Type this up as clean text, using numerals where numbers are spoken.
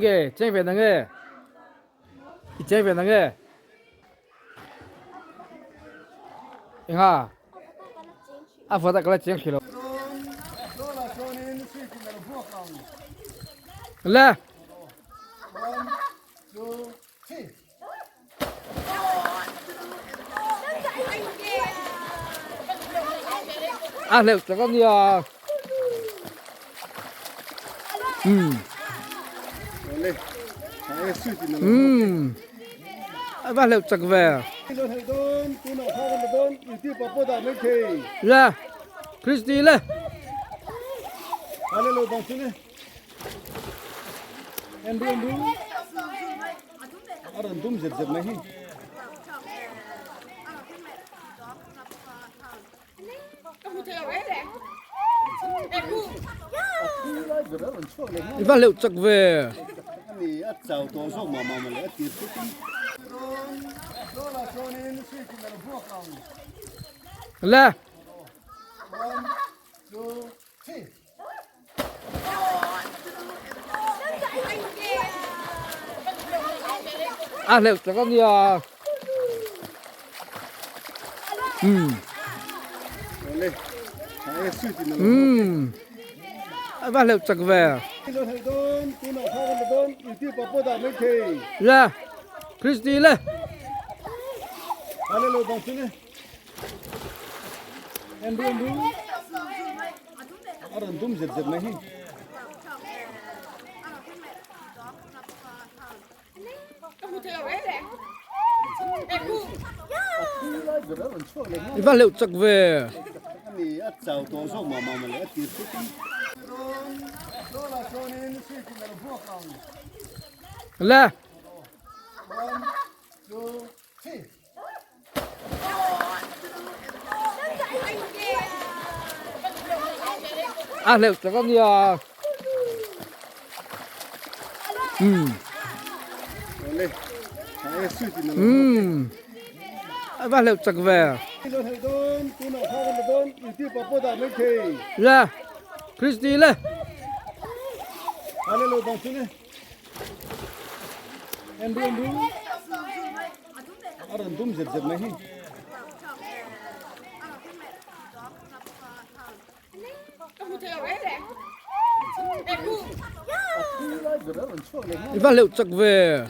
cái chén về thằng nghe chén về thằng nghe ha à phải ta cái chén kilo là à liệu cho con gì à và liệu chắc về ra Christy lên và liệu chắc về là à liệu cho con gì à và liệu chắc về ra Christy lên và liệu chắc về là à liệu cho con gì à và liệu chắc về ra Christy lên và liệu chắc về